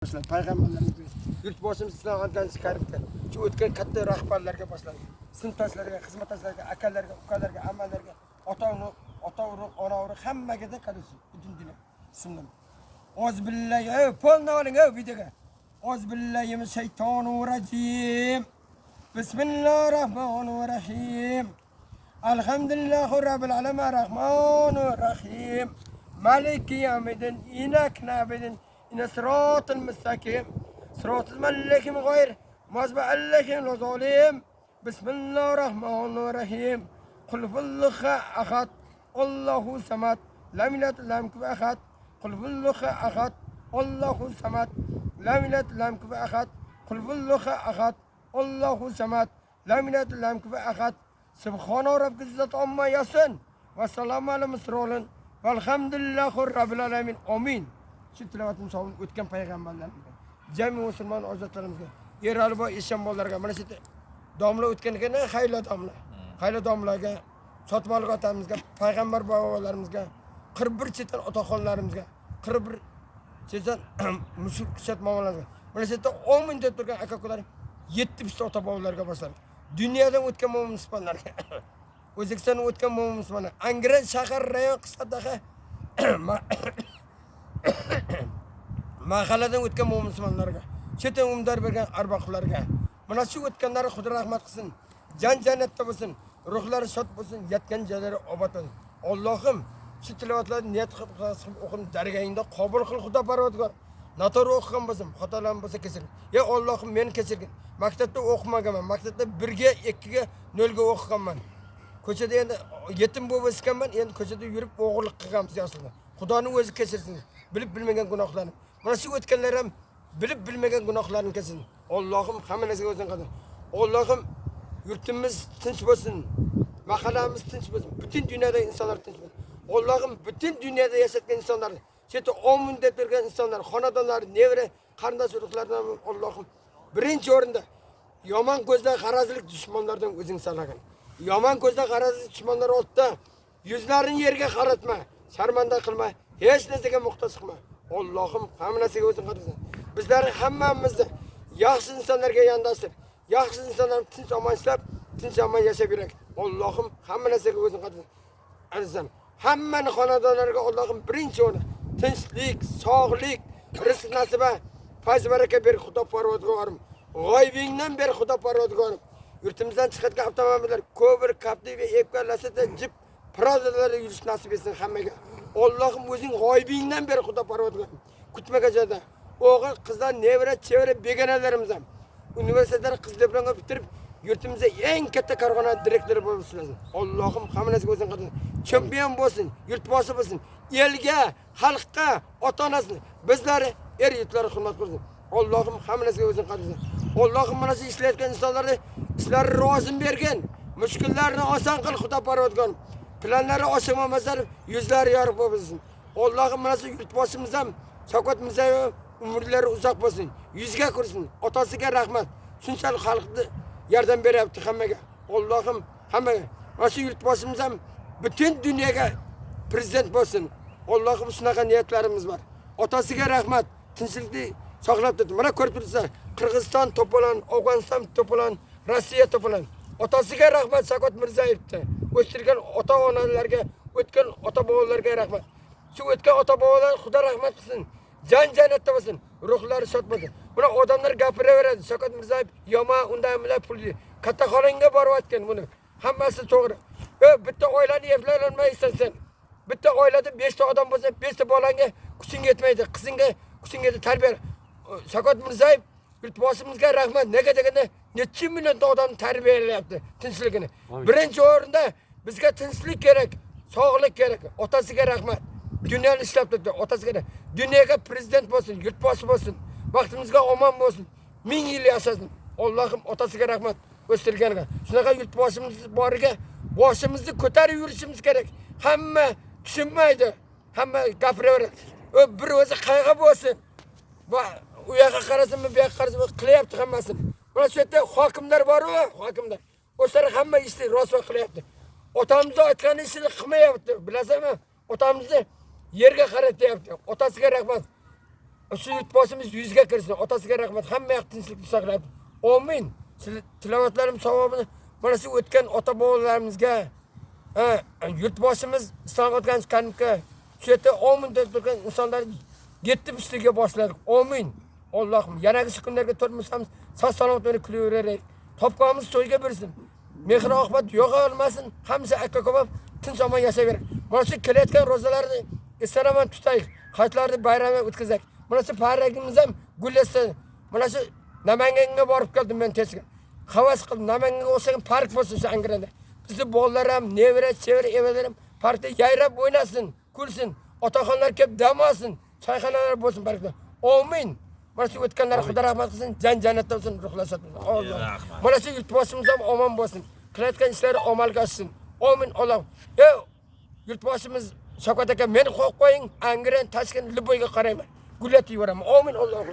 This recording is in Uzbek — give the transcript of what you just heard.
Payg'ambarlarimiz yurtboshimiz Islom Antanisi Karimga shu o'tgan katta rahbarlarga boshlandi. Sinfdoshlarga, xizmatdoshlarga, akalarga, ukalarga, ammalarga, ota-urug', ona-urug' hammaga da qaraysiz butun dunyo. Bismillah. Ozbillahi, polni oling videoga. Ozbillahi shaytonir rajim. Bismillahirrahmanirrahim. Alhamdulillahi robbil alamin arrahmanir rahim. Maliki yawmiddin iyyaka na'budu إن صراط المستقيم صراط الملائكة غير مغضوب عليهم ولا الضالين بسم الله الرحمن الرحيم قل هو الله أحد الله الصمد لم يلد ولم يكن أحد قل هو الله أحد الله الصمد لم يلد ولم يكن أحد قل هو الله أحد الله الصمد لم يلد ولم يكن أحد سبحان ربك العزة عما يصفون والسلام على المرسلين والحمد لله رب العالمين آمين. Şu tilavatını savun o'tgan payg'ambarlarga, jami musulmon ozodlarimizga, Eralbo Eshonbolalarga, mana shu domla o'tganiga, xayla domlaga, Sotmolik otamizga, payg'ambar bobolarimizga, 41 chetan otaxonlarimizga, 41 chetan mushuk shatmomalarga, mana shu 10 ming deb turgan aka-ukalar 70 ota bobolarga boshladi. Dunyodan o'tgan mo'min musulmonlarga, O'zbekistondan o'tgan mo'min musulmonlar, Angren shahar rayon qisqadagi mahalladan o'tgan mo'min musulmonlarga, chet umdor bergan arboqlarga, mana shu o'tganlari Xudo rahmat qilsin, jannatda bo'lsin, ruhlari shod bo'lsin, yatgan joylari obod bo'lsin. Allohim shu tilovatlarni niyat qilib o'qim dargahingda qabul qil Xudo Parvardigor. Noto'g'ri o'qigan bo'lsam, xatolar bo'lsa kechir. Ey Allohim meni kechirgin. Maktabda o'qimaganman, maktabda 1 ga 2 ga 0 ga o'qiganman. Ko'chada endi yetim bo'lib o'sganman, endi ko'chada yurib o'g'irlik qilganmiz aslida. Xudoning o'zi kechirsin. Bilib bilmagan gunohlarni. Mana shu o'tganlar ham bilib bilmagan gunohlarni kechirsin. Allohim hammasiga o'zing qadar. Allohim yurtimiz tinch bo'lsin. Mahallamiz tinch bo'lsin. Butun dunyodagi insonlar tinch bo'lsin. Allohim butun dunyoda yashayotgan insonlar, chetda omin deb turgan insonlar, xonadonlar, nevra, qarindosh urug'lardan Allohim birinchi o'rinda yomon ko'zdan g'arazlik dushmanlardan o'zing saqlagin. Yomon ko'zdan g'arazlik dushmanlar oldida yuzlarini yerga qaratma, sharmanda qilma. Hech narsaga muhtoj qilma. Allohim hamma narsaga o'zing qadrsin. Bizlar hammamizni yaxshi insonlarga yondashib, yaxshi insonlarni tinch omon ishlab, tinch omon yashab yurak. Allohim hamma narsaga o'zing qadrsin. Azizim, hammani xonadonlariga Allohim birinchi o'rin tinchlik, sog'lik, rizq nasiba, fayz baraka ber Xudo Parvardigorim. G'oybingdan ber Xudo Parvardigorim. Yurtimizdan chiqayotgan avtomobillar, Cobra, Captiva, Epka, Lacetti, Jeep, Pradalar yurish nasib etsin hammaga. Allohim o'zing g'oybingdan beri Xudo Parvardigor. Kutmagan joyda o'g'il, qizlar, nevara, chevara begonalarimiz ham universitetlar qiz diplomga bitirib, yurtimizda eng katta korxona direktori bo'lsin. Allohim hammasiga o'zing qadar. Chempion bo'lsin, yurtboshi bo'lsin. Elga, xalqqa, ota-onasini, bizlar yurtlari hurmat qilsin. Allohim hammasiga o'zing qadar. Allohim mana shu ishlayotgan insonlarga ishlari rozim bergan, mushkullarni oson qil Xudo Parvardigor. Planlari oshirmamaslar yuzlari yorug' bo'lsin. Allohim mana shu yurtboshimiz ham Shavkat Mirziyoyev umrlari uzoq bo'lsin. Yuzga kirsin. Otasiga rahmat. Shunchalik xalqni yordam beryapti hammaga. Allohim hammaga. Mana shu yurtboshimiz ham butun dunyoga prezident bo'lsin. Allohim shunaqa niyatlarimiz bor. Otasiga rahmat. Tinchlikni saqlab turdi. Mana ko'rib turibsizlar. Qirg'iziston to'polon, Afg'oniston to'polon, Rossiya to'polon. Otasiga rahmat Shavkat Mirziyoyevga. O'stirgan ota-onalarga, o'tgan ota-bobolarga rahmat. Shu o'tgan ota-bobolar Xudo rahmat qilsin. Jannatda bo'lsin, ruhlari shod bo'lsin. Buni odamlar gapiraveradi. Shavkat Mirziyoyev yomon undan bilan pul katta xonanga borib o'tgan buni. Hammasi to'g'ri. Bitta oilani eplolmaysan sen. Bitta oilada 5 ta odam bo'lsa, 5 ta bolangga kuching yetmaydi. Qizingga kuching yetadi tarbiya. Shavkat Mirziyoyev yurtboshimizga rahmat. Nega deganda necha million odamni tarbiyalayapti tinchligini. Birinchi o'rinda bizga tinchlik kerak, sog'lik kerak. Otasiga rahmat. Dunyoni ishlab turdi, otasiga. Dunyoga prezident bo'lsin, yurtboshi bo'lsin. Vaqtimizga omon bo'lsin. 1000 yil yashasin. Allohim otasiga rahmat o'stirganiga. Shunaqa yurtboshimiz boriga boshimizni ko'tarib yurishimiz kerak. Hamma tushunmaydi. Hamma gapiraveradi. Bir o'zi qayg'a bo'lsin. Va u yoqqa qarasam, bu yoqqa qarasam qilyapti hammasini. Mana shu yerda hokimlar bor-ku, hokimlar. O'slar hamma ishni rostwa qilyapti. Otamizni aytgan ishini qilmayapti. Bilasizmi? Otamizni yerga qaratyapti. Otasiga rahmat. Shu yurtboshimiz yuzga kirsin. Otasiga rahmat. Hamma yoq tinchlikni saqlab. Amin. Tilovatlarim savobini mana shu o'tgan ota-bobolarimizga, yurtboshimiz islom o'tgan kanka, shu yerda amin deb turgan insonlar yetti ustiga boshladik. Amin. Allohim yanagi shu kunlarga turmushimiz sog' salomat bo'lib kulaveraylik. Topganimiz to'yga bersin. Mehr oqibat yo'q olmasin. Hamza aka ko'p tinch omon yashayverib. Mana shu kelayotgan ro'zalarni istaraman tutaylik. Hayitlarni bayramga o'tkazaylik. Mana shu paragimiz ham gullasa. Mana shu Namanganga borib keldim men tezga. Havas qildim Namanganga o'xshagan park bo'lsin shu Angrenda. Bizni bolalar ham, nevara, chevara, evalarim parkda yayrab o'ynasin, kulsin. Otaxonlar kelib dam olsin, choyxonalar bo'lsin parkda. Amin. Mana shu o'tganlar Xudo rahmat qilsin, jannatda bo'lsin, ruhlasat. Alloh. Mana shu yurtboshimiz ham omon bo'lsin. Qilayotgan ishlari amalga oshsin. Amin Alloh. Yurtboshimiz Shavkat aka meni qo'yib qo'ying, Angren, Toshkent, Liboyga qarayman. Gullatib yuboraman. Amin Alloh.